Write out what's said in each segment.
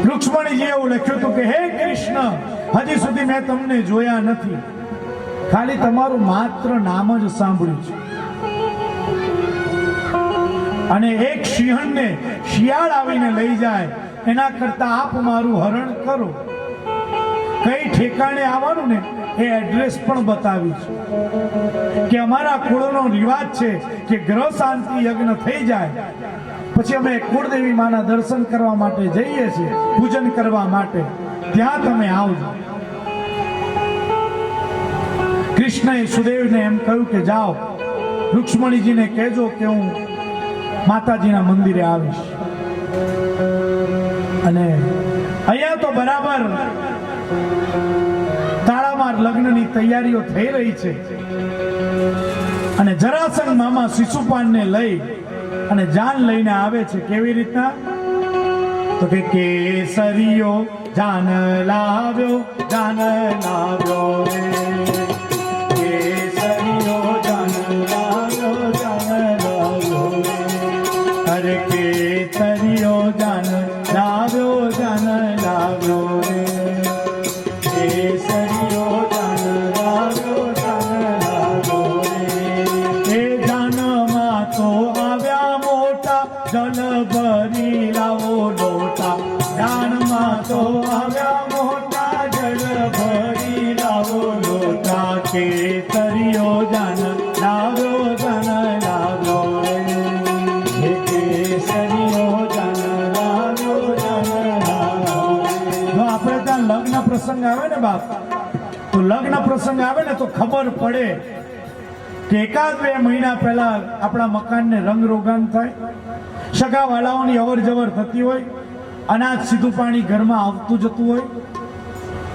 રુક્ષ્મણીજી એવું લખ્યું હતું કે હે કૃષ્ણ, હજી સુધી મેં તમને જોયા નથી, ખાલી તમારું માત્ર નામ જ સાંભળ્યું છે. અને એક સિંહણને શિયાળ આવીને લઈ જાય એના કરતા આપ મારું હરણ કરો. કઈ ઠેકાણે આવવાનું ને એ એડ્રેસ પણ બતાવી છે કે અમારા કુળનો રિવાજ છે કે ગ્રહ શાંતિ યજ્ઞ થઈ જાય પછી અમે કુળદેવી માના દર્શન કરવા માટે જઈએ છીએ, પૂજન કરવા માટે. ત્યાં તમે આવજો. કૃષ્ણએ સુદેવને એમ કહ્યું કે જાઓ, રુક્ષ્મણીજીને કહેજો કે હું માતાજીના મંદિરે આવીશ. અને અહીંયા તો બરાબર તાળામાર લગ્નની તૈયારીઓ થઈ રહી છે. અને જરાસંઘ મામા શિશુપાનને લઈ અને જાન લઈને આવે છે. કેવી રીતના? તો કે કેસરીયો જાન લાવ્યો, જાન લાવ્યો રે, કેસરીયો જાન લાવ્યો, જાન લાવ્યો રે, અરે કેસરીયો જાન લાવ્યો, જાન લાવ્યો રે, કેસરીયો જાન લાવ્યો, જાન લાવ્યો રે. એ જાનમાં તો આવ્યા મોટા, જલ ભરી લાવો લોટા. જાનમાં તો આવ્યા મોટા, જલ ભરી લાવો લોટા. કેસરીયો જાન લાવ્યો, જાન લાવ્યો રે, કેસરીયો જાન લાવ્યો, જાન લાવ્યો રે. જો આપણે ત્યાં લગ્ન પ્રસંગ આવે ને બાપ, તો લગ્ન પ્રસંગ આવે ને તો ખબર પડે કે એકાદ બે મહિના પહેલા આપણા મકાનને રંગ રોગાન થાય, સગા વાળાઓની અવર જવર થતી હોય, અનાજ સીધું પાણી ઘરમાં આવતું જતું હોય,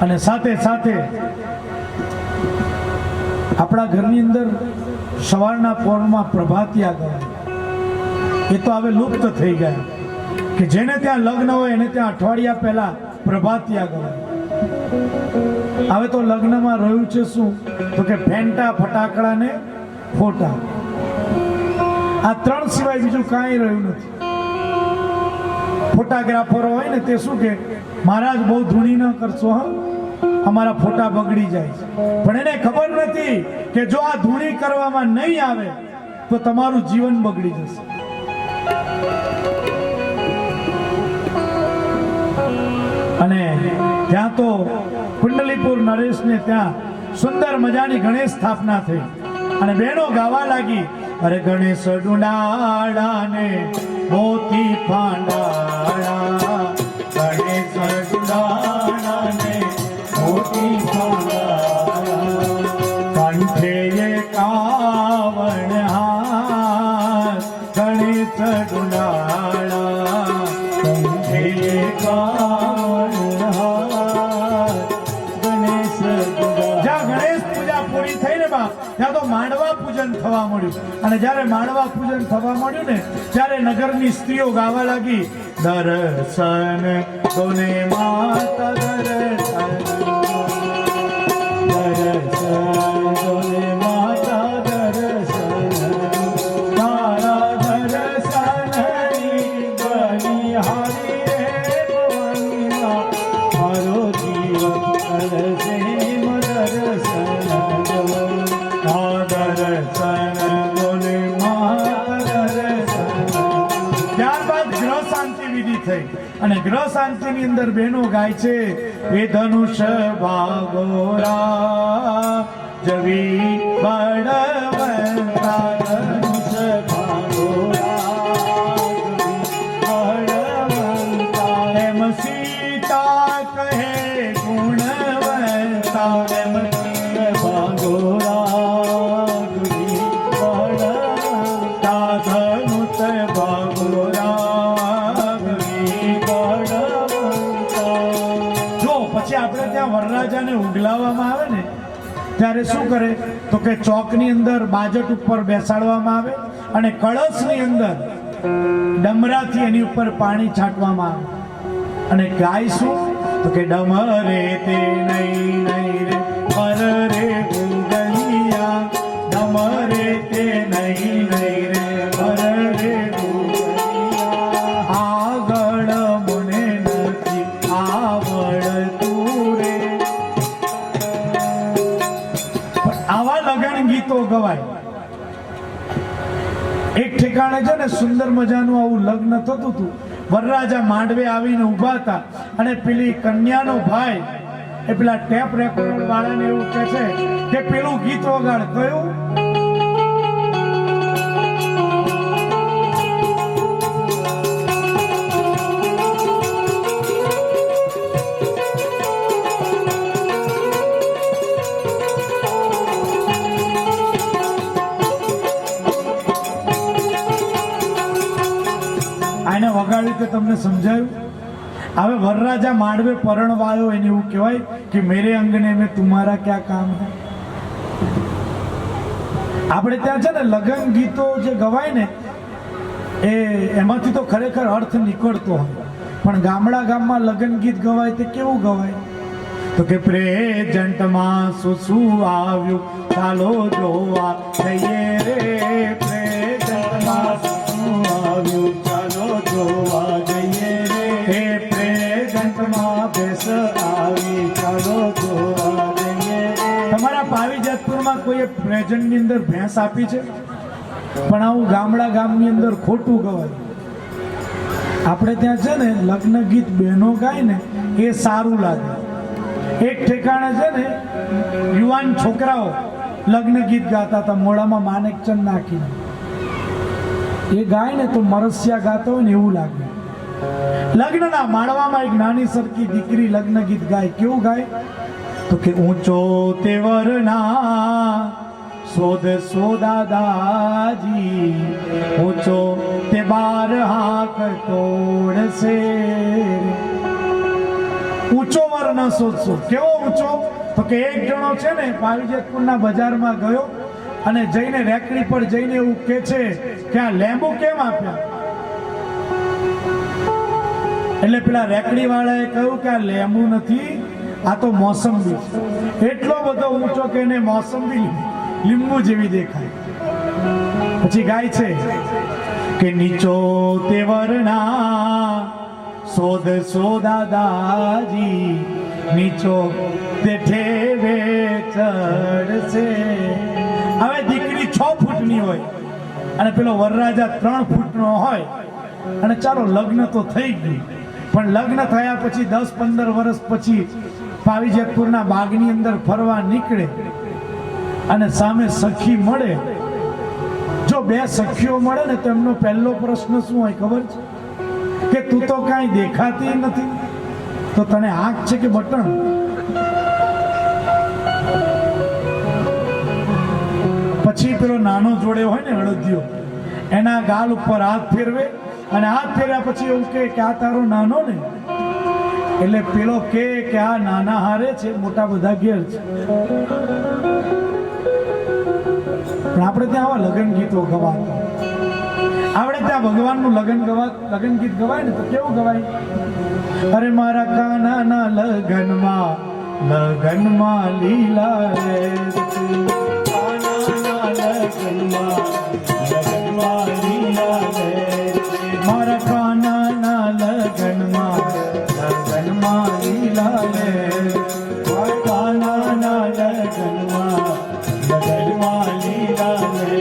અને સાથે સાથે આપણા ઘરની અંદર સવારના પોરમાં પ્રભાતિયા ગવાય. એ તો હવે લુપ્ત થઈ ગયા કે જેને ત્યાં લગ્ન હોય એને ત્યાં અઠવાડિયા પહેલા પ્રભાતિયા ગવાય. હવે તો લગ્નમાં રહ્યું છે શું? તો કે ફેંટા, ફટાકડા ને ફોટા. આ ત્રણ સિવાય બીજું કાંઈ રહ્યું નથી. ફોટોગ્રાફરો હોય ને તે શું કે મહારાજ બહુ ધૂણી ન કરશો, હા અમારા ફોટા બગડી જાય છે. પણ એને ખબર નથી કે જો આ ધૂણી કરવામાં નહીં આવે તો તમારું જીવન બગડી જશે. અને ત્યાં તો કુંડલીપુર નરેશને ત્યાં સુંદર મજાની ગણેશ સ્થાપના થઈ અને બહેનો ગાવા લાગી, અરે ગણેશ ડુંડાળા ને મોતી ફાંડાળા, ગણેશ ડુંડાળા ને મોતી ફાંડાળા, કંઠે કાવણ હાર, ગણેશ ડુંડાળા, કંઠે કાવણ હાર, ગણેશ ડુંડાળા. જ્યાં ગણેશ પૂજા પૂરી થઈ ને બાપ, ત્યાં તો માંડવા પૂજન થવા મળ્યું. અને જ્યારે માંડવા પૂજન થવા મળ્યું ને ત્યારે નગરની સ્ત્રીઓ ગાવા લાગી, દર્શન તોને માતા દર્શન, દર્શન તોને માતા દર્શન, તારા દર્શનની બલિહારી રે ભવાની, મારો જીવન કરશે દર્શન. ત્યારબાદ ગ્રહ શાંતિ વિધિ થઈ અને ગ્રહ શાંતિ ની અંદર બહેનો ગાય છે, એ ધનુષ ભાગોરા જવી બળવંતા, ધનુષ ભાગોરા બળવંતા, એમ સીતા કહે ગુણવંતા, એમ ભાગોરા વરરાજાને ઉગલાવવામાં આવે ને ત્યારે શું કરે? તો કે ચોકની અંદર બાજટ ઉપર બેસાડવામાં આવે અને કળશની અંદર ડમરાથી એની ઉપર પાણી છાંટવામાં આવે. અને ગાય શું? તો કે ડમરે તે નહીં નહીં રે પર રે ઉગલિયા, ડમરે તે નહીં નહીં રે પર ઠેકાણે છે ને સુંદર મજાનું આવું લગ્ન થતું હતું. વરરાજા માંડવે આવીને ઊભા હતા અને પેલી કન્યાનો ભાઈ એ પેલા ટેપ રેકોર્ડ વાળાને એવું કહે છે કે પેલું ગીત વગાડ. કયું? આને વગાડ્યું કે તમને સમજાયું? હવે વરરાજા માંડવે પરણવાયો એને એવું કહેવાય કે મેરે અંગને મેં તુમારા ક્યાં કામ હે. આપણે ત્યાં છે ને લગ્ન ગીતો જે ગવાય ને એમાંથી તો ખરેખર અર્થ નીકળતો હોય, પણ ગામમાં લગ્ન ગીત ગવાય તે કેવું ગવાય? તો કે પ્રેઝન્ટમાં શું આવ્યું ચાલો જોવા જઈએ રે, પ્રેઝન્ટમાં શું આવ્યું ચાલો જોવા જઈએ રે, હે પ્રેઝન્ટમાં ભેસ આવી ચાલો જોવા જઈએ. તમારા પાવીજતપુરમાં કોઈએ પ્રેઝન્ટની અંદર ભેંસ આપી છે? પણ આવું ગામની અંદર ખોટું ગવાય. આપણે ત્યાં છે ને લગ્ન ગીત બહેનો ગાય ને એ સારું લાગે. એક ઠેકાણે છે ને યુવાન છોકરાઓ લગ્ન ગીત ગાતા હતા, મોઢામાં માનેકચંદ નાખીને. એ ગાય ને તો મરસિયા ગાતો હોય ને એવું લાગે. લગ્નના માળવામાં એક નાની સરખી દીકરી લગ્ન ગીત ગાય. કેવું ગાય? તો કે ઊંચો તેવરના સોદ દાદાજી, ઊંચો તે બાર હાથ તોડશે. ઊંચો વર્ણ શોધશો. કેવો ઊંચો? તો કે એક જણો છે ને પાવીજતપુરના બજારમાં ગયો અને જઈને રેકડી પર જઈને એવું કે છે કે આ લેંબુ કેમ આપ્યા? એટલે પેલા રેકડી વાળાએ કહ્યું કે આ લેંબુ નથી, આ તો મોસંબી. એટલો બધો ઊંચો કે એને મોસંબી લીંબુ જેવી દેખાય. પછી ગાય છે કે નીચો તેવરના સોદ દાદાજી, નીચો તે ઠેવે ચડશે. હવે દીકરી 6 ફૂટની હોય અને પેલો વરરાજા 3 ફૂટનો હોય અને ચાલો લગ્ન તો થઈ ગયું, પણ લગ્ન થયા પછી 10-15 વર્ષ પછી પાવીજતપુરના બાગની અંદર ફરવા નીકળે અને સામે સખી મળે. જો 2 સખીઓ મળે ને તો એમનો પહેલો પ્રશ્ન શું હોય ખબર છે? કે તું તો કાંઈ દેખાતી નથી, તો તને આંખ છે કે બટન? પછી પેલો નાનો જોડે હોય ને હળદિયો, એના ગાલ ઉપર હાથ ફેરવે અને હાથ ફેર્યા પછી એવું કે આ તારો નાનો ને, એટલે પેલો કે આ નાના હારે છે, મોટા બધા ઘેર છે. પણ આપણે ત્યાં આવા લગ્ન ગીતો ગવાતા. આપણે ત્યાં ભગવાનનું લગ્ન ગીત ગવાય ને તો કેવું ગવાય? અરે મારા કાનાના લગનમાં લીલા રે, કાનાના લગનમાં લીલા રે, મારા કાનાના લગનમાં લીલા રે, મારા કાનાના લગનમાં લીલા રે.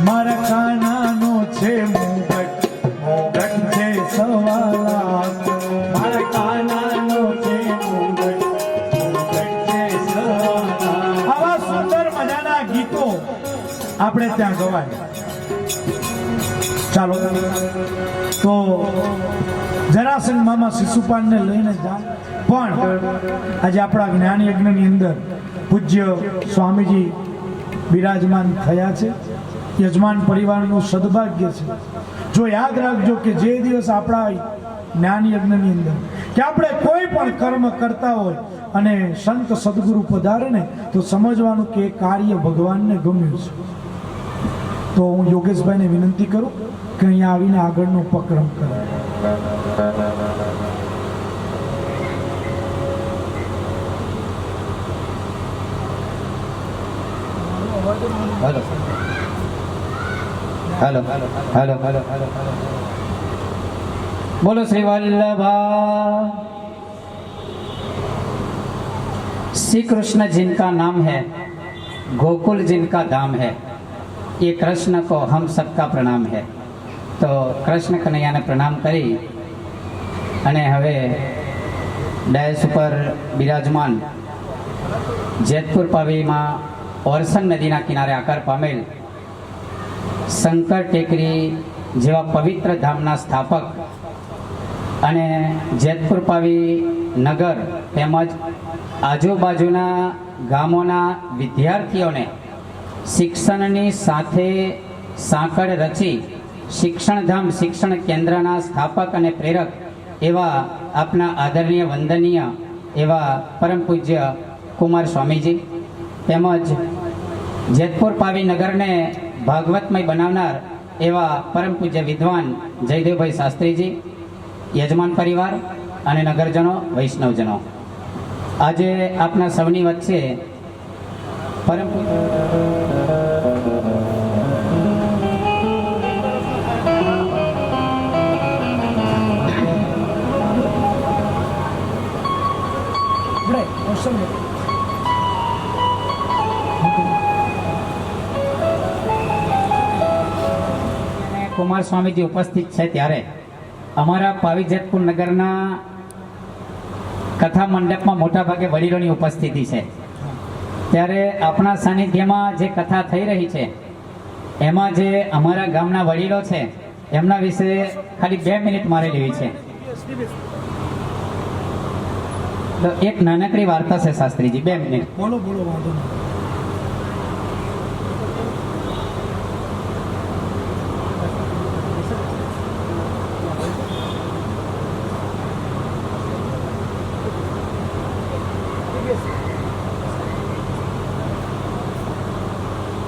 મારા કાનાનો છે મુગટ છે સવાલા, મારા કાનાનો છે મુગટ છે સવાલા. આવા સુંદર મજાના ગીતો આપણે ત્યાં ગવાય. ચાલો તો જરાસંઘ મામા શિશુપાલને લઈને જા. પણ આજે આપણા જ્ઞાન યજ્ઞની અંદર પૂજ્ય સ્વામીજી બિરાજમાન થયા છે. યજમાન પરિવારનું સદભાગ્ય છે. જો યાદ રાખજો કે જે દિવસ આપણા જ્ઞાન યજ્ઞની અંદર કે આપણે કોઈ પણ કર્મ કરતા હોય અને સંત સદગુરુ પધારે ને તો સમજવાનું કે એ કાર્ય ભગવાનને ગમ્યું છે. તો હું યોગેશભાઈને વિનંતી કરું કે અહીંયા આવીને આગળનો ઉપક્રમ કરે. Hello hello hello hello hello बोलो श्री वल्लभा. श्री कृष्ण जिनका नाम है, गोकुल जिनका धाम है, ये कृष्ण को हम सबका प्रणाम है। तो कृष्ण कन्हैयाने प्रणाम કરી અને હવે ડાયસ ઉપર બિરાજમાન જેતપુર પાવીમાં ઓરસંગ નદીના કિનારે આકાર પામેલ શંકર ટેકરી જેવા પવિત્ર ધામના સ્થાપક અને જેતપુર પાવી નગર તેમજ આજુબાજુના ગામોના વિદ્યાર્થીઓને શિક્ષણની સાથે સાંકળ રચી શિક્ષણધામ શિક્ષણ કેન્દ્રના સ્થાપક અને પ્રેરક એવા આપના આદરણીય વંદનીય એવા પરમ પૂજ્ય કુમાર સ્વામીજી તેમજ જેતપુર પાવી નગરને ભાગવતમય બનાવનાર એવા પરમ પૂજ્ય વિદ્વાન જયદેવભાઈ શાસ્ત્રીજી, યજમાન પરિવાર અને નગરજનો વૈષ્ણવજનો, આજે આપના સૌની વચ્ચે પરમ કુમાર સ્વામીજી ઉપસ્થિત છે ત્યારે અમારા પાવી જેતપુર નગરના કથા મંડપમાં મોટા ભાગે વડીલોની ઉપસ્થિતિ છે, ત્યારે આપણા સાનિધ્યમાં જે કથા થઈ રહી છે એમાં જે અમારા ગામના વડીલો છે એમના વિશે ખાલી 2 મિનિટ મારે લેવી છે. તો એક નાનકડી વાર્તા છે શાસ્ત્રીજી, 2 મિનિટ. બોલો બોલો, વાંધો નહીં.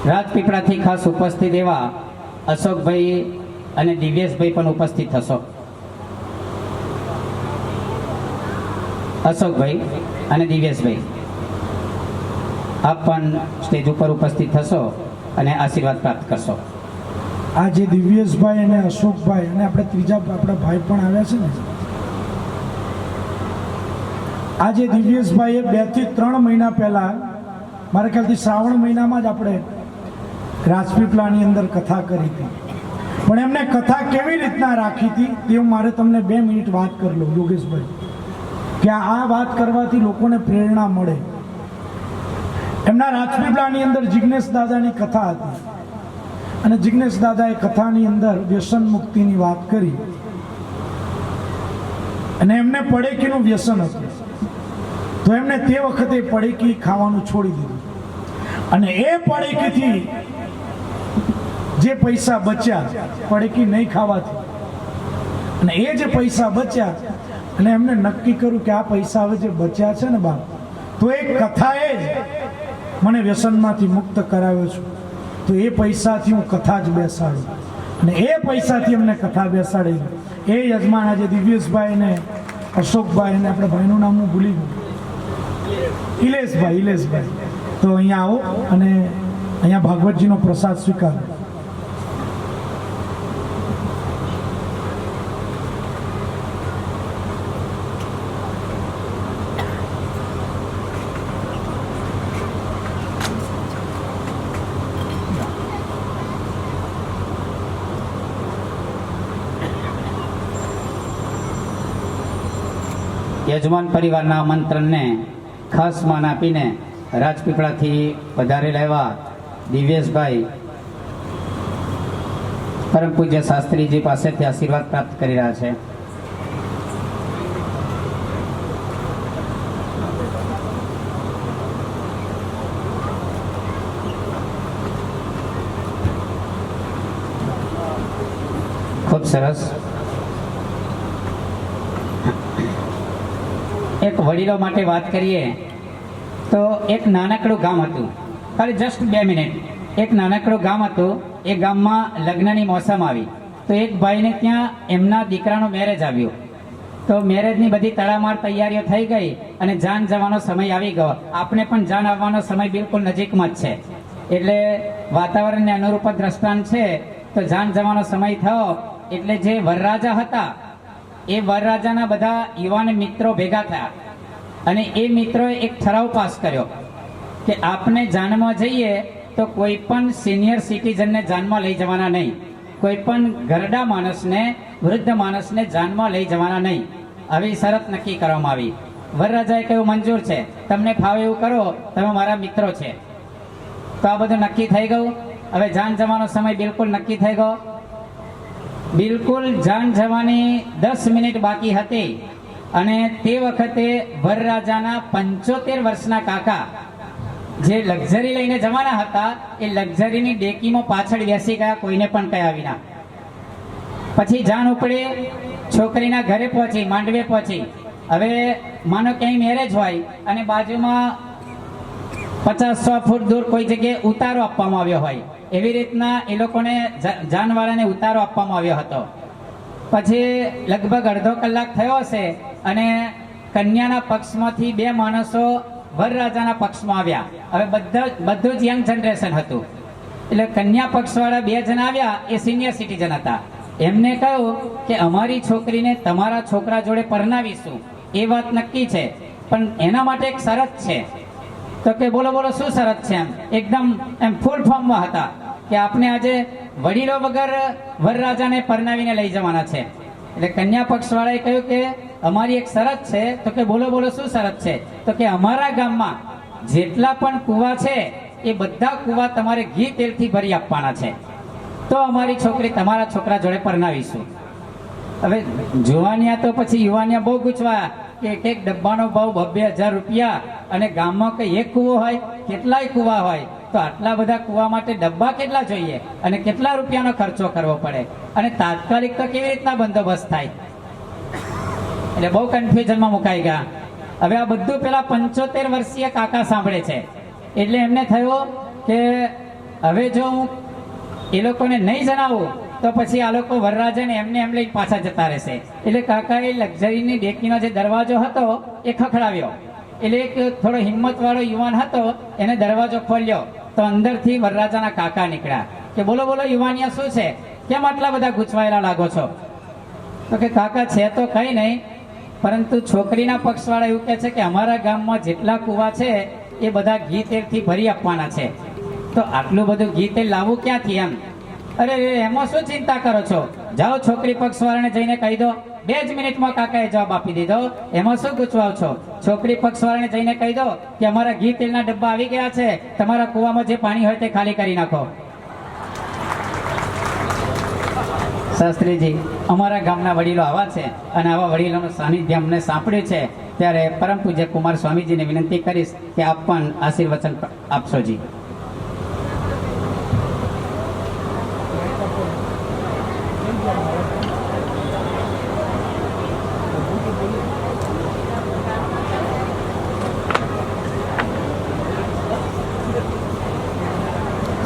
રાજપીપળાથી ખાસ ઉપસ્થિત એવા અશોકભાઈ અને દિવ્યેશભાઈ પણ ઉપસ્થિત થશો. અશોકભાઈ અને દિવ્યેશભાઈ આપ પણ સ્ટેજ ઉપર ઉપસ્થિત થશો અને આશીર્વાદ પ્રાપ્ત કરશો. આ જે દિવ્યેશભાઈ અને અશોકભાઈ અને આપણે ત્રીજા આપણા ભાઈ પણ આવ્યા છે ને, આ જે દિવ્યેશભાઈએ 2 થી 3 મહિના પહેલા મારા ખ્યાલથી શ્રાવણ મહિનામાં જ આપણે રાજપીપળાની અંદર કથા કરી હતી, પણ એમને કથા કેવી રીતના રાખી હતી તે હું મારે તમને 2 મિનિટ વાત કરી લઉં યોગેશભાઈ, કે આ વાત કરવાથી લોકોને પ્રેરણા મળે. એમના રાજપીપળાની અંદર જિજ્ઞેશ દાદાની કથા હતી અને જિજ્ઞેશ દાદાએ કથાની અંદર વ્યસન મુક્તિની વાત કરી અને એમને પડેકીનું વ્યસન હતું, તો એમને તે વખતે પડેકી ખાવાનું છોડી દીધું અને એ પડેકીથી જે પૈસા બચ્યા પડેકી નહીં ખાવાથી, અને એ જે પૈસા બચ્યા અને એમને નક્કી કર્યું કે આ પૈસા હવે જે બચ્યા છે ને બાપ, તો એ કથાએ જ મને વ્યસનમાંથી મુક્ત કરાવ્યો છું, તો એ પૈસાથી હું કથા જ બેસાડું. અને એ પૈસાથી અમને કથા બેસાડી એ યજમાન આજે દિવ્યેશભાઈ ને અશોકભાઈ ને આપણે ભાઈનું નામ હું ભૂલી ગયું, ઇલેશભાઈ, તો અહીંયા આવો અને અહીંયા ભાગવતજીનો પ્રસાદ સ્વીકારો. યજમાન પરિવારના આમંત્રણને ખાસ માન આપીને રાજપીપળાથી પધારેલા એવા દિવ્યેશભાઈ પરમ પૂજ્ય શાસ્ત્રીજી પાસેથી આશીર્વાદ પ્રાપ્ત કરી રહ્યા છે. ખૂબ સરસ. એક વડીલો માટે વાત કરીએ તો એક નાનકડું ગામ હતું, ખાલી જસ્ટ 2 મિનિટ. એક નાનકડું ગામ હતું, એ ગામમાં લગ્નની મોસમ આવી તો એક ભાઈને ત્યાં એમના દીકરાનો મેરેજ આવ્યો, તો મેરેજની બધી તડામાર તૈયારીઓ થઈ ગઈ અને જાન જવાનો સમય આવી ગયો. આપને પણ જાન આવવાનો સમય બિલકુલ નજીકમાં જ છે, એટલે વાતાવરણને અનુરૂપ દ્રષ્ટાંત છે. તો જાન જવાનો સમય થયો એટલે જે વરરાજા હતા એ વરરાજાના બધા યુવાન મિત્રો ભેગા થયા અને એ મિત્રોએ એક ઠરાવ પાસ કર્યો કે આપને જાનમાં જઈએ તો કોઈ પણ સિનિયર સિટીઝનને જાનમાં લઈ જવાના નહીં, કોઈ પણ ઘરડા માણસને, વૃદ્ધ માણસને જાનમાં લઈ જવાના નહીં. આવી શરત નક્કી કરવામાં આવી. વરરાજાએ કહ્યું મંજૂર છે, તમને ફાવે એવું કરો, તમે મારા મિત્રો છે. તો આ બધું નક્કી થઈ ગયું. હવે જાન જવાનો સમય બિલકુલ નક્કી થઈ ગયો. બિલકુલ જાન જવાની 10 મિનિટ બાકી હતી અને તે વખતે વરરાજાના 75 વર્ષના કાકા જે લક્ઝરી લઈને જવાના હતા એ લક્ઝરીની ડેકીમાં પાછળ બેસી ગયા, કોઈને પણ કયા વિના. પછી જાન ઉપડી, છોકરીના ઘરે પહોંચી, માંડવે પહોંચી. હવે માનો ક્યાંય મેરેજ હોય અને બાજુમાં 50-100 ફૂટ દૂર કોઈ જગ્યાએ ઉતારો આપવામાં આવ્યો હોય, એવી રીતના એ લોકોને જાનવાળાને ઉતારો આપવામાં આવ્યો હતો. પછી લગભગ અડધો કલાક થયો હશે અને કન્યાના પક્ષમાંથી 2 માણસો વરરાજાના પક્ષમાં આવ્યા. હવે બધું જ યંગ જનરેશન હતું. એટલે કન્યા પક્ષવાળા 2 જણ આવ્યા, એ સિનિયર સિટીઝન હતા. એમને કહ્યું કે અમારી છોકરીને તમારા છોકરા જોડે પરણાવીશું, એ વાત નક્કી છે, પણ એના માટે એક શરત છે. તો કે બોલો બોલો શું શરત છે? એકદમ ફૂલ ફોર્મમાં હતા કે આપણે આજે વડીલો વગર વરરાજાને પરણાવીને લઈ જવાના છે. એટલે કન્યા પક્ષવાળાએ કહ્યું કે અમારી એક શરત છે. તો કે બોલો બોલો શું શરત છે? તો કે અમારા ગામમાં જેટલા પણ કૂવા છે એ બધા કૂવા તમારે ઘી તેલથી ભરી આપવાના છે, તો અમારી છોકરી તમારા છોકરા જોડે પરણાવીશું. હવે જુવાનિયા તો પછી યુવાનિયા બહુ ગુચવાયા કે એક ડબ્બાનો ભાવ 2,000 રૂપિયા અને ગામમાં કઈ એક કૂવો હોય, કેટલાય કૂવા હોય, તો આટલા બધા કૂવા માટે ડબ્બા કેટલા જોઈએ અને કેટલા રૂપિયાનો ખર્ચો કરવો પડે અને તાત્કાલિક તો કેવી રીતના બંદોબસ્ત થાય? એટલે બહુ કન્ફ્યુઝનમાં મુકાઈ ગયા. હવે આ બધું પેલા 75 વર્ષીય કાકા સાંભળે છે. એટલે એમને થયું કે હવે જો હું એ લોકોને નહીં જણાવું તો પછી આ લોકો વરરાજાને એમને એમ લઈને પાછા જતા રહેશે. એટલે કાકાએ લક્ઝરીની ડેકીનો જે દરવાજો હતો એ ખખડાવ્યો. એટલે એક થોડો હિંમતવાળો યુવાન હતો, એને દરવાજો ખોલ્યો તો અંદરથી વરરાજાના કાકા નીકળ્યા કે બોલો બોલો યુવાનિયા શું છે, કેમ આટલા બધા ગૂંચવાયેલા લાગો છો? તો કે કાકા છે તો કંઈ નહીં, પરંતુ છોકરીના પક્ષવાળા એવું કહે છે કે અમારા ગામમાં જેટલા કૂવા છે એ બધા ઘી તેલથી ભરી આપવાના છે, તો આટલું બધું ઘી તેલ લાવવું ક્યાંથી એમ? અરે એમાં શું ચિંતા કરો છો, જાઓ છોકરી પક્ષવાળાને જઈને કહી દો. 2 જ મિનિટમાં કાકાએ જવાબ આપી દીધો. એમાં શું ગુચવાવ છો? છોકરી પક્ષવાળાને જઈને કહી દો કે અમારા ઘી તેલના ડબ્બા આવી ગયા છે, તમારા કૂવામાં જે પાણી હોય તે ખાલી કરી નાખો. શાસ્ત્રીજી, અમારા ગામના વડીલો આવા છે અને આવા વડીલોનું સાનિધ્ય અમને સાંપડ્યું છે, ત્યારે પરમ પૂજ્ય કુમાર સ્વામીજીને વિનંતી કરીશ કે આપ પણ આશીર્વચન આપશો જી.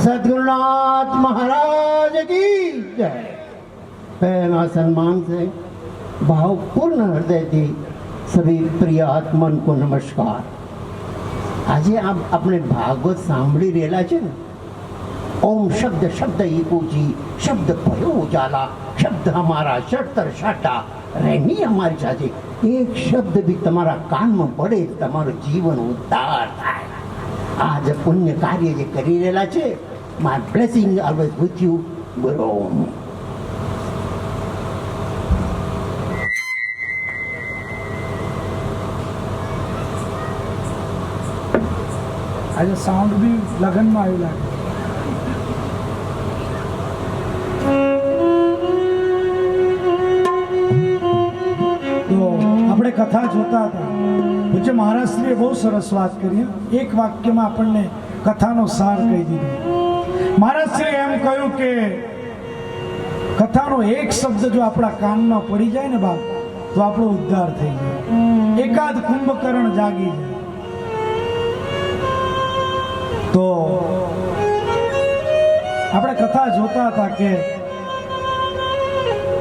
सद्गुरुनाथ महाराज की जय। पहला सम्मान से भावपूर्ण हृदय थी सभी प्रिय आत्मन को नमस्कार। આજે આપણે ભાગવત સાંભળી રહેલા છે ને, ઓમ શબ્દ શબ્દ ઈકોજી, શબ્દ ભયો ઉજાલા, શબ્દ અમારા શરતર શાટા, રહેની અમારી સાથે. એક શબ્દ બી તમારા કાનમાં પડે તમારું જીવન ઉદ્ધાર થાય. આ જે પુણ્ય કાર્ય જે કરી રહેલા છે, my blessing always with you, Guru. આજે સાઉન્ડ બી લગનમાં આવ્યું લાગે. તો આપણે કથા જોતા હતા, પૂજ્ય મહારાજશ્રીએ બહુ સરસ વાત કરી. એક વાક્યમાં આપણને કથાનો સાર કહી દીધો. મહારાજશ્રીએ એમ કહ્યું કે કથાનો એક શબ્દ જો આપણા કાનમાં પડી જાય ને બાપ, તો આપણો ઉદ્ધાર થઈ જાય. એકાદ કુંભકર્ણ જાગી જાય. તો આપણે કથા જોતા હતા કે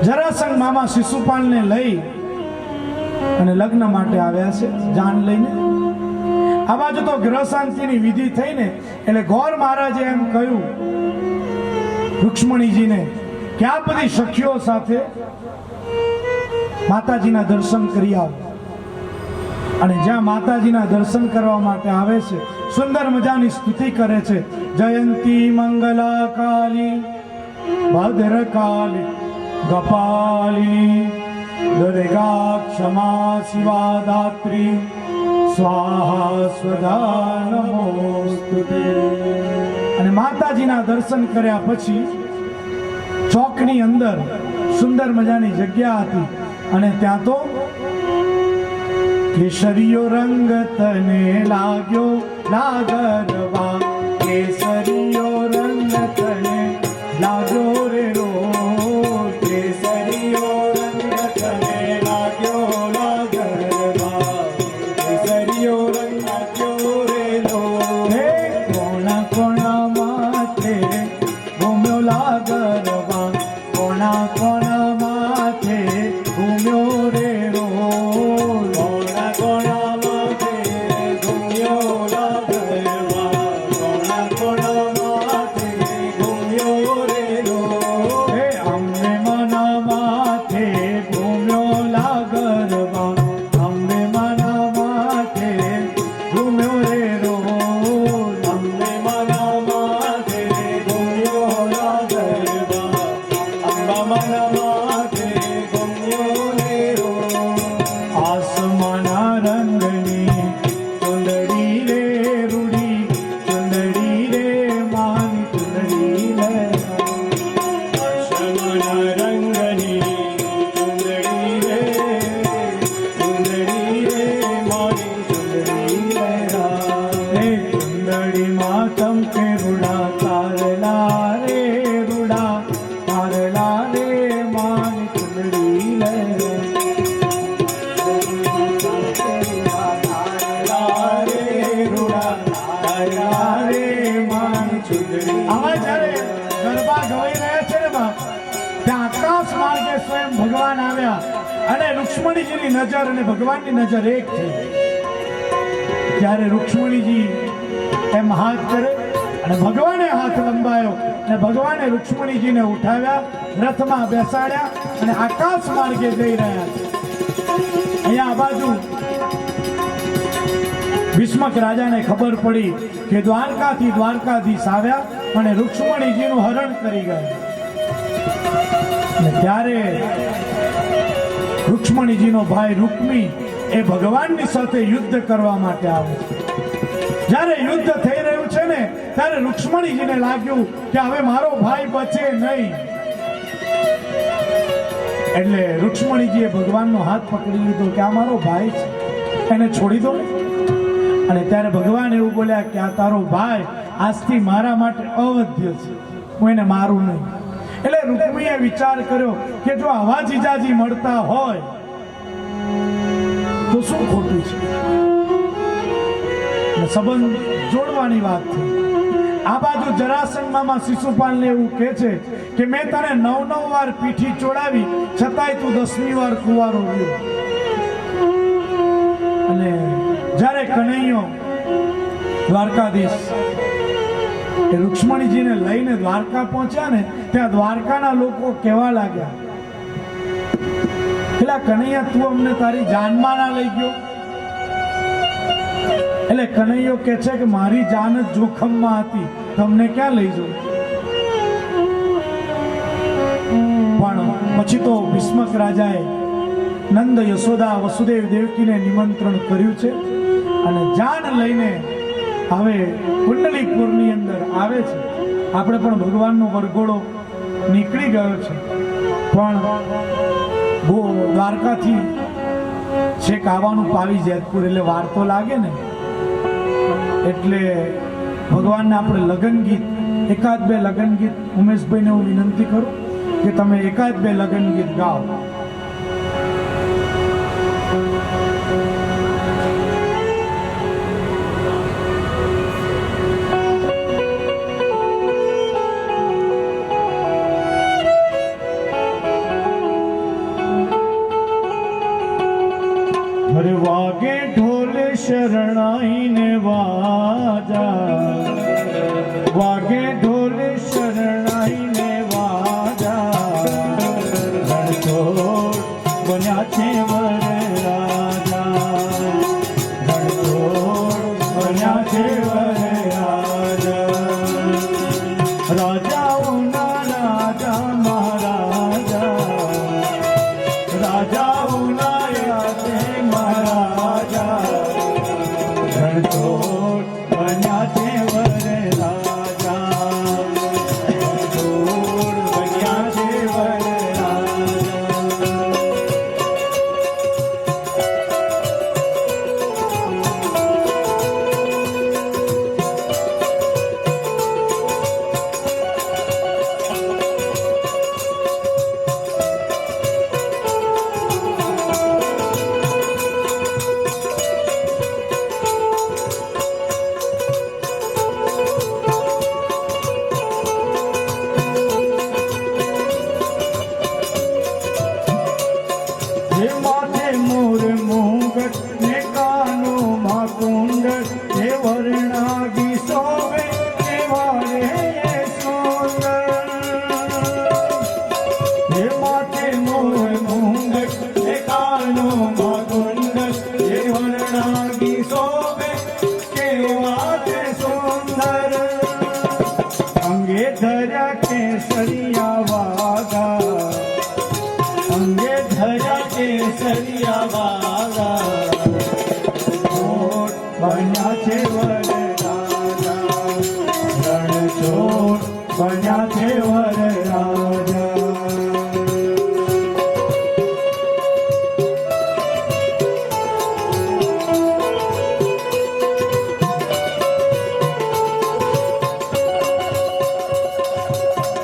જરાસંઘ મામા શિશુપાલને લઈ અને લગ્ન માટે આવ્યા છે જાન લઈને. આ બાજુ તો ગ્રહ શાંતિની વિધિ થઈને એટલે ગોર મહારાજે એમ કહ્યું રૂક્ષ્મણીજીને કે આ બધી સખીઓ સાથે માતાજીના દર્શન કરી આવો. અને જ્યાં માતાજીના દર્શન કરવા માટે આવે છે સુંદર મજાની સ્તુતિ કરે છે. જયંતી મંગલા કાલી ભદ્રકાલી ગોપાલિની દુર્ગા ક્ષમા શિવા દાત્રી સ્વાહા સ્વધા નમોસ્તુતે. અને માતાજીના દર્શન કર્યા પછી ચોકની અંદર સુંદર મજાની જગ્યા હતી અને ત્યાં તો કેસરીયો રંગ તને લાગ્યો લાગરવા, કેસરીયો રંગ તને લાગ્યો રે રો, કેસરીયો રંગ તને લાગ્યો લાગરવા, કેસરીયો રંગ લાગ્યો રે રો. હે કોણા કોણા માથે ઘૂમ્યો લાગરવા, કોણા કોણા માથે ઘૂમ્યો રે રો, કોણા કોણા માથે ઘૂમ્યો લાગરવા, કોણા કોણા માથે ઘૂમ્યો રે રો. હે અંબે માના માથે ઘૂમ્યો લાગરવા, અંબે માના માથે ઘૂમ્યો રે રો, અંબે માના માથે ઘૂમ્યો લાગરવા, અંબા માના માથે ઘૂમ્યો રે રો. આસમાના રંગની ચુંદડી રે રૂડી, ચુંદડી રે માની ચુંદડી રે, આસમાના રંગની ચુંદડી રે, ચુંદડી રે માની ચુંદડી રે. હે ચુંદડીમાં ચમકે રૂડા તારલા રે રૂડા, તારલા રે માની ચુંદડી રે, આવા જ્યારે ગરબા ગવાઈ રહ્યા છે ને બાપ, ત્યાં આકાશ માર્ગે સ્વયં ભગવાન આવ્યા અને રૂક્ષ્મણીજીની નજર અને ભગવાનની નજર એક થઈ. ત્યારે રૂક્ષ્મણીજી એમ હાથ કરે અને ભગવાને હાથ લંબાયો અને ભગવાને રૂક્ષ્મણીજીને ઉઠાવ્યા, રથમાં બેસાડ્યા અને આકાશ માર્ગે જઈ રહ્યા છે. અહીંયા આ બાજુ ભીષ્મક રાજાને ખબર પડી કે દ્વારકાથી દ્વારકાધીશ આવ્યા અને રૂક્ષ્મણીજીનું હરણ કરી ગયા. અને ત્યારે રૂક્ષ્મણીજીનો ભાઈ રૂકમી એ ભગવાનની સાથે યુદ્ધ કરવા માટે આવે છે. જ્યારે યુદ્ધ થઈ રહ્યું છે ને ત્યારે રૂક્ષ્મણીજીને લાગ્યું કે હવે મારો ભાઈ બચે નહીં, એટલે રૂક્ષ્મણીજીએ ભગવાનનો હાથ પકડી લીધો કે આ મારો ભાઈ છે, એને છોડી દો. અને ત્યારે ભગવાન એવું બોલ્યા કે આ તારો ભાઈ આજથી મારા માટે અવધ્ય છે, હું એને મારું નહીં. એટલે રૂકમીએ વિચાર કર્યો કે જો આવા જીજાજી મળતા હોય તો શું ખોટું છે, સંબંધ જોડવાની વાત થઈ. આ બાજુ જરાસંઘ મામા શિશુપાલને એવું કહે છે કે મેં તને 9 વાર પીઠી ચોડાવી છતાંય તું 10મી વાર કુંવારો રહ્યો. અને જ્યારે કનૈયો દ્વારકાધીશ એ રૂક્ષ્મણીજીને લઈને દ્વારકા પહોંચ્યા ને ત્યાં દ્વારકાના લોકો કહેવા લાગ્યા, પેલા કનૈયા તું અમને તારી જાનમાં ના લઈ ગયો. એટલે કનૈયો કહે છે કે મારી જાન જ જોખમમાં હતી, તમને ક્યાં લઈ જવું. પણ પછી તો ભીષ્મક રાજાએ નંદ યશોદા વસુદેવ દેવકીને નિમંત્રણ કર્યું છે અને જાન લઈને હવે કુંડલીપુરની અંદર આવે છે. આપણે પણ ભગવાનનો વરઘોડો નીકળી ગયો છે, પણ દ્વારકાથી છેક આવવાનું પાવી જેતપુર એટલે વાર તો લાગે ને, એટલે ભગવાનને આપણે લગન ગીત, એકાદ બે લગન ગીત, ઉમેશભાઈને હું વિનંતી કરું કે તમે એકાદ બે લગન ગીત ગાઓ. અરે વાગે ઢોલ શરણાઈને વાજા, વાગે ઢોલ શરણાઈને વાજા, રણછોડ બન્યા છે વર રાજા, રણછોડ બન્યા છે વર વાગા અંગે ધર્યા કેસરિયા વાગા છોડ બન્યા છે વરરાજા રણછોડ બન્યા છે વરરાજા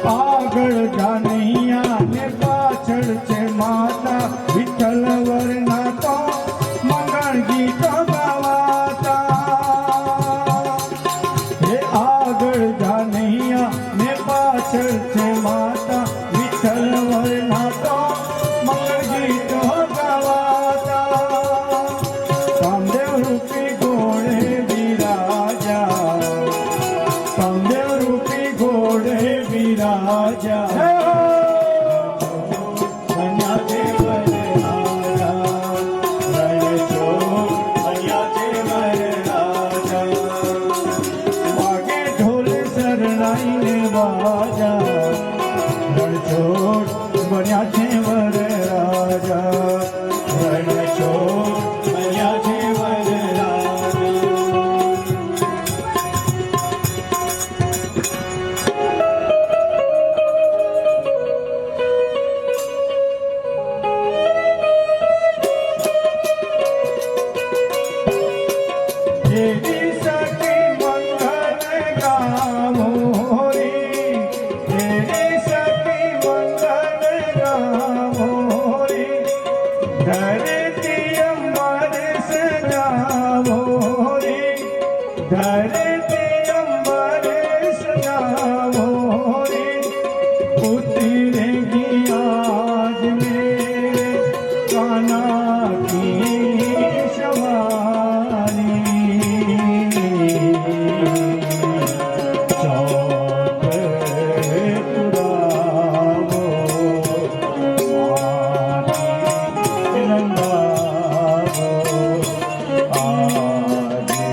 આગળ જાનૈયા ને પાછળ છે માતા વિઠ્ઠલ વરના તો મંગળ ગીતો ગાવાતા હે આગળ જાનૈયા ને પાછળ છે માતા વિઠ્ઠલ વરના તો મંગળ ગીતો ગાવાતા કામદેવ રૂપી ઘોડે વિરાજા કામદેવ રૂપી ઘોડે વિરાજા બન્યા છે વરરાજા રણછોડ બન્યા છે વરરાજા વાગે ઢોલ શરણાઈને વાજા રણછોડ બન્યા છે વરરાજા રણછોડ બન્યા છે વરરાજા તેરી સખી મંગલ ગામો રી તેરી સખી મંગલ ગામો રી ધરતી અંબર સજાવો રી ધરતી અંબર સજાવો રી ઉતરેગી આજ મેરે કાના કી સવારી ચોક પુરાવો મારી રંગાવો આજે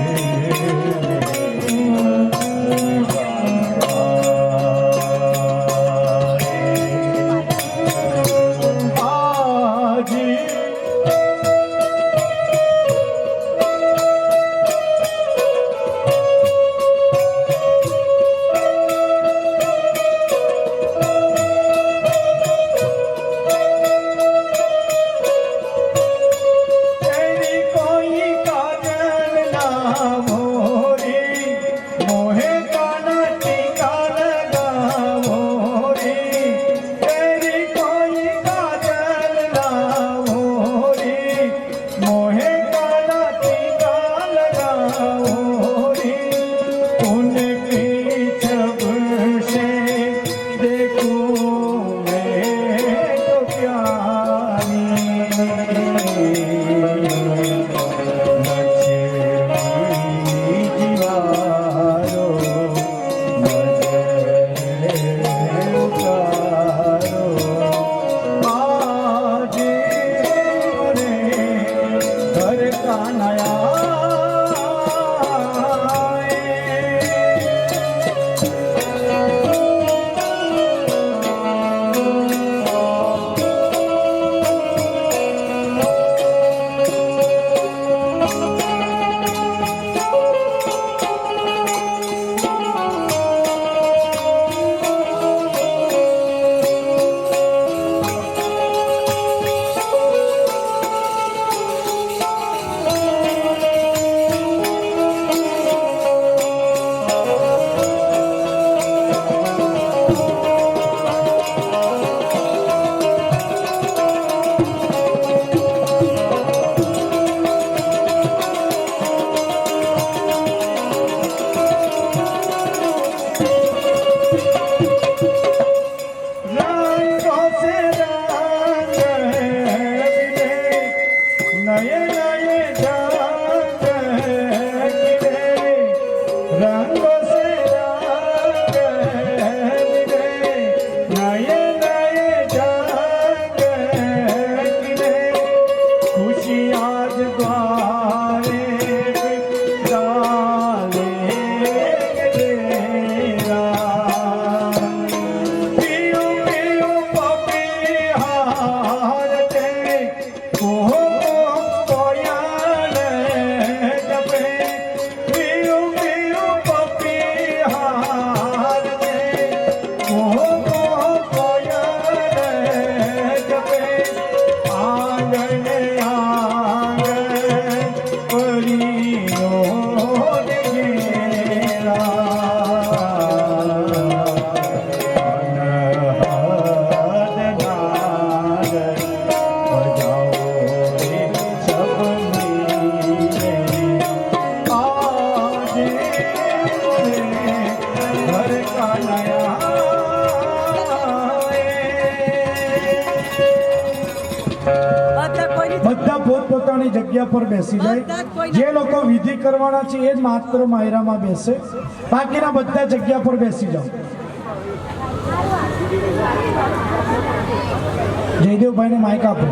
બધા પોતપોતાની જગ્યા પર બેસી જાય. જે લોકો વિધિ કરવાના છે એ જ માત્ર માયરામાં બેસે, બાકીના બધા જગ્યા પર બેસી જાઓ. જયદેવભાઈને માઇક આપો.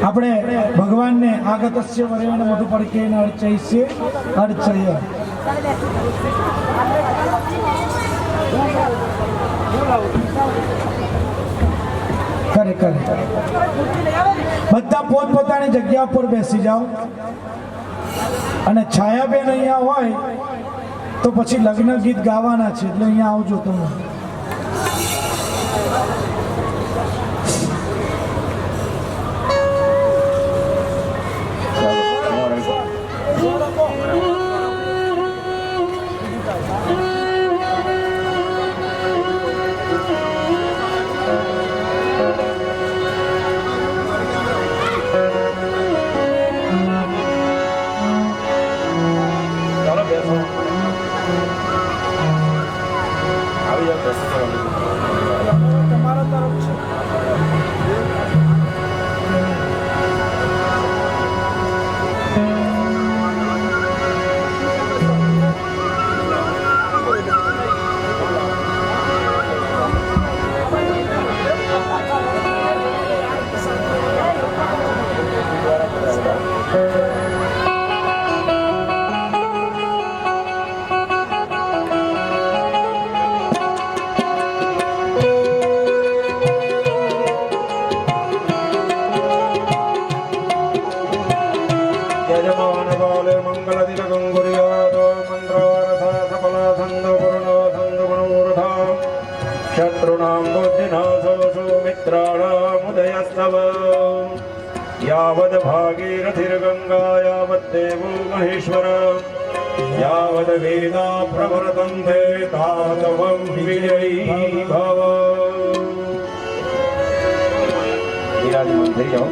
આપણે ભગવાનને આગતસ્ય વરેણ મોઢું પડકે અર્ચયસ્ય અર્ચય. કરે કરે બધા પોતપોતાની જગ્યા પર બેસી જાઓ. અને છાયાબેન અહીંયા હોય તો પછી લગ્ન ગીત ગાવાના છે એટલે અહીંયા આવજો તમે. તમારા તરફ છે. यजमानकाले मङ्गलदिनकं कुर्यात् मन्त्रारथा सफलासन्दपूर्णसन्दगुणोरथा शत्रूणां बुद्धिनाशो सुमित्राणामुदयस्तव यावद् भागीरथिर्गङ्गा यावद्देवो महेश्वर यावद् वेदा प्रवर्तन्ते तावत्त्वं विजयी भव. विराजमान થઈ જાઓ.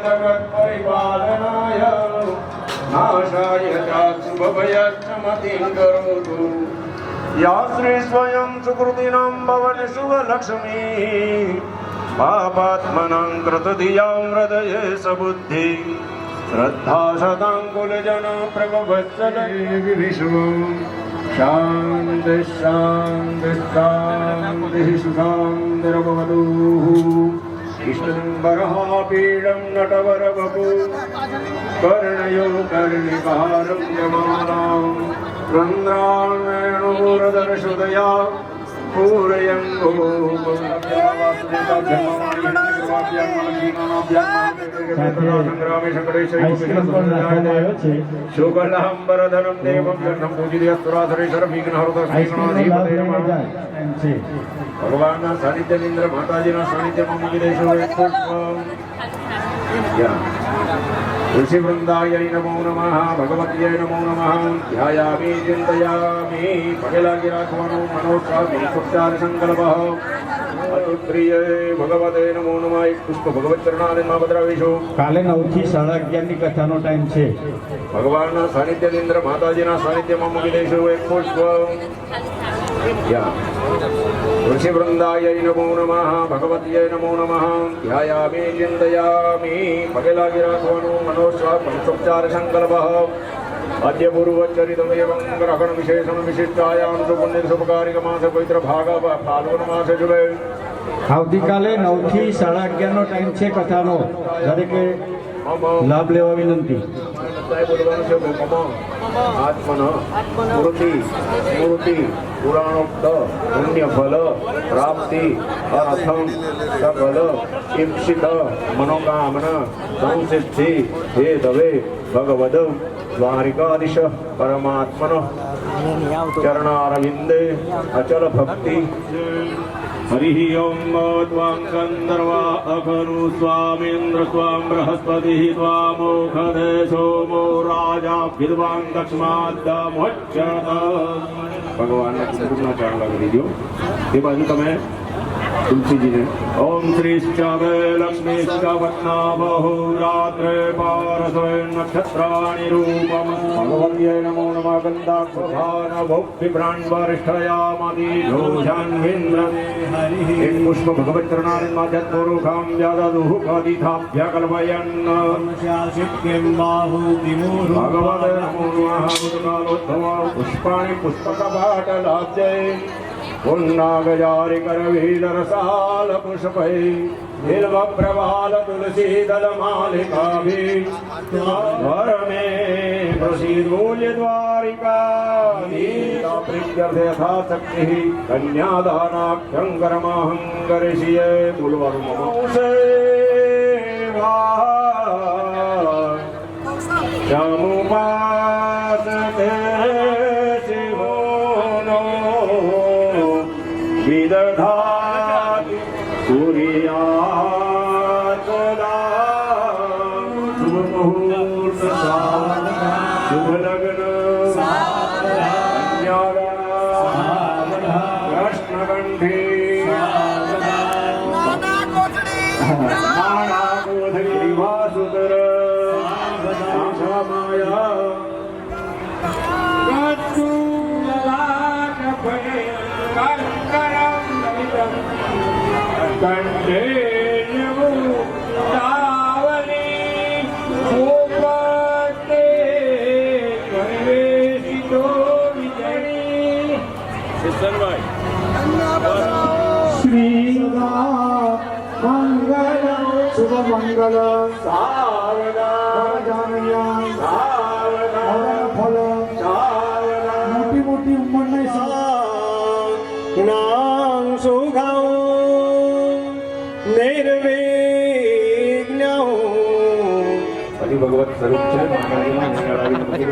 जगत्परिपालनाय नाशाय चाक्षुभयक्षमतिं करोतु या श्री स्वयं सुकृतिनां भवन् शुभलक्ष्मी पापात्मनां कृतधियां हृदये सबुद्धि श्रद्धा शताङ्कुलजन प्रभवत्सदेवि विश्वं शान्ति शान्ति शान्तिः सुशान्तिरभवतु विष्णुम्बरः पीडं नटवरवपु कर्णयो कर्णिकारं जमानां रन्ध्राणेणोरदर्शुदया पूरयङ्गो શુકલાંબરધરમ દેવમ જન્મ પૂજિત સુરાસરેશ્વર વિઘ્નહર્તા ભગવાનના સાનિધ્ય ઇન્દ્ર માતાજીના સાનિધ્યમાં મૂકી દઈશું એક પુષ્પ ऋषि वृंदाय नमो नमः भगवत्यै नमो नमः ध्यायामि चिन्तयामि पगला गिराखवनो मनोस्वामी सुप्तार संकल्पः अतुप्रिये भगवते नमो नमः एक पुष्प भगवत चरणारविंदમાં પધરાવીશું કાલે 9 થી 11:30 ની કથાનો ટાઈમ છે. ભગવાનના સાનિધ્ય ઇન્દ્ર માતાજીના સાનિધ્યમાં મૂકી દઈશું એક પુષ્પ ऋषि वृंदाय नमो नमः भगवत्यै नमो नमः ध्यायामि चिन्तयामि पगला गिराखवनो मनोस्वामी सुप्तार संकल्पः अद्य पूर्वचरितमेवं ग्रहण विशेषण विशिष्टायां सुपुण्य शुभकारिक मास पवित्र भाग फाल्गुन मास जुबे આવતીકાલે 9 થી 11:30 નો ટાઈમ છે કથાનો. દરેકે લાભ લેવા વિનંતી. आत्मन स्मृति स्मृति पुराणोक्त पुण्य फल प्राप्ति अर्थम सकल इप्सित मनोकामना संसिद्धि हे दवे भगवद द्वारिकाधीश परमात्मन चरणारविंदे अचल भक्ति हरि ओम त्वां गन्धर्वा अखरु स्वामीन्द्र त्वां बृहस्पतिः त्वामोखदे सोमो राजा विद्वान् दक्षमाद्यमुच्यत भगवानના કુંકુમના ચારણ લાગી દીધો તે બાજુ તમે तुलसीजीने ओम श्रीश्चवे लक्ष्मीश्च वत्नाबहु रात्रे पारस्वे नक्षत्राणि रूपम भगवत्यै नमो नमः गन्धाक्षधान भोक्तिभ्राण्वरिष्ठयामति जोषान्विन्द्रमे हरिः एक पुष्प भगवच्चरणारिन्माध्यत्पुरुखां व्याददुः कदिथाभ्य कल्पयन् शासिक्यं बाहु विमूढ भगवते नमो नमः भूतकालोद्भव पुष्पाणि पुष्पकपाटलाब्जै पुन्नागजारिकरवीधरसाल पुष्पै बिल्वप्रवाल तुलसीदलमालिकाभिः वरमे प्रसीदोल्य द्वारिका प्रीत्यर्थे यथाशक्तिः कन्यादानाख्यं करमहं करिष्ये बोलवारु मम सेवा समुपासते विदधाति सूर्याचला शुभ मुहूर्त शुभ लग्न कृष्णकंठी नानाकोधरी वासुतर माया श्री मंगल शुभ मंगल फल मोटी मोटी उम्र में नाम सुखं निर्विघ्न भगवत स्वरूप છે માતાજીના મંગળાવી મંદિર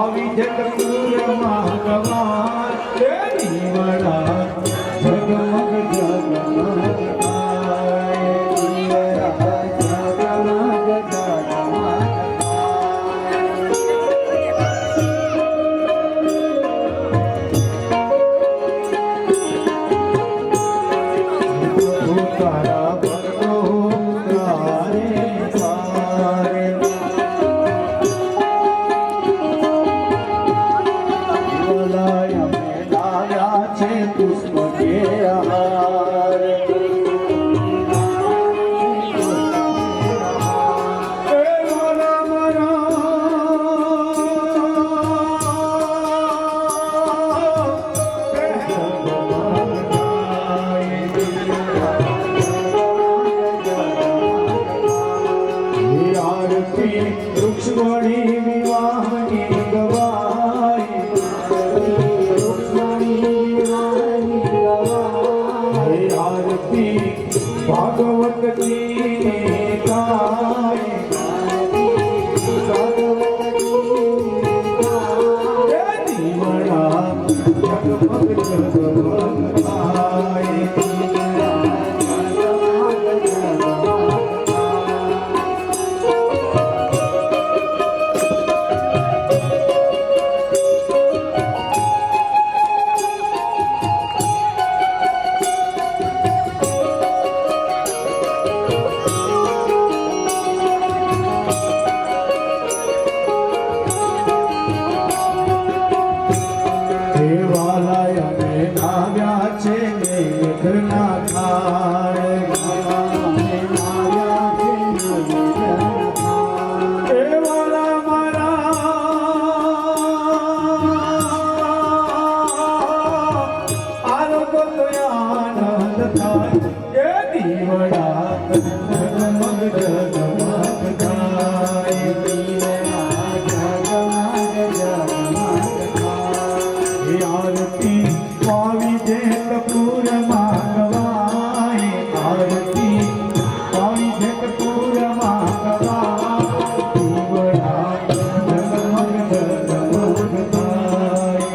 આવી જગતપુરમાં ગવાર એ દીવડા જગમગ જગમગ થાય. દીવડા જગમગ જગમગ તારા ભક્તો ગારે ગારે. દીવલાય અમે લાવ્યા છે પુષ્પ કે હાર. એ મારા આરતી વૃક્ષવાળી વિવાહની ગવાય. હે આરતી ભાગવતજી ગાય. હે દીવડા જગમગ જગમગ થાય. દેવાલય અમે લાવ્યા છે મેઘના ખાડ. દેવાલા મારા આરોગ્ય તો આનંદ થાય. એ દીવડા જગમગ જગમગ થાય. હે આરતી પાવી દે કપૂરમાં ગવાય. આરતી પાવી દે કપૂરમાં ગવાય. દીવડા જગમગ જગમગ થાય.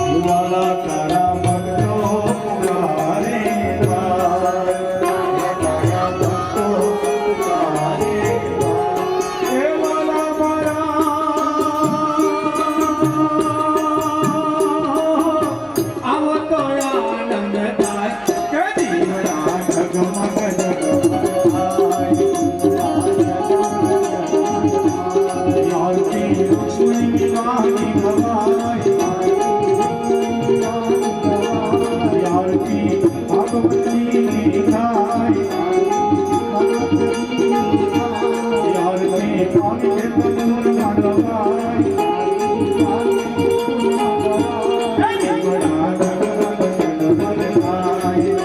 દીવાલા તારા ભક્તો પુકારે દ્વાર. તારા ભક્તો પુકારે દ્વાર. દેવાલા મારા આવો તો આનંદ થાય. કે દીવડા જગમગ જગમગ થાય. આરતી લક્ષ્મી વિવાહની ગવાય. આરતી ભગવતી થાય. આરતી પાવી દે કપૂરમાં ગવાય. દીવડા જગમગ જગમગ થાય.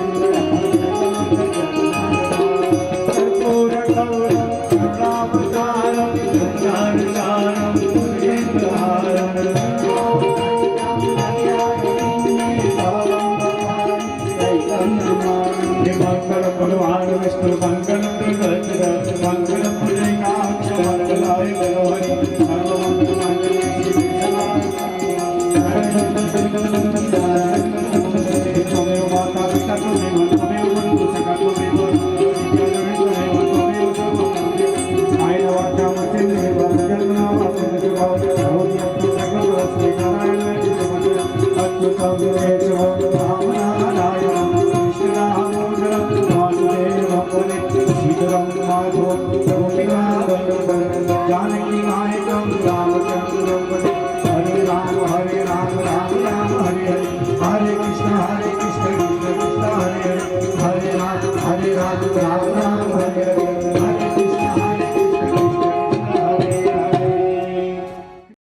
કર્પૂર ગૌરમ કમલાવતારમ સંસારસારમ સુરેન્દ્રહારમ. મંગલ ભગવાન વિષ્ણુ મંગલ વજ્ર મંગલ પુલિંગાક્ષ મંગલાય ગરોહરી સર્વમંગલ મંગલે ત્વમેવ માતા પિતા ત્વમેવ ત્વમેવ બંધુ સખા ત્વમેવ આય વાચા મચેન્દ્ર ભજના વાચન જવાબ ભગવતી જગત શ્રી નારાયણ અચ્યુતમ કેશવ બ્રાહ્મણા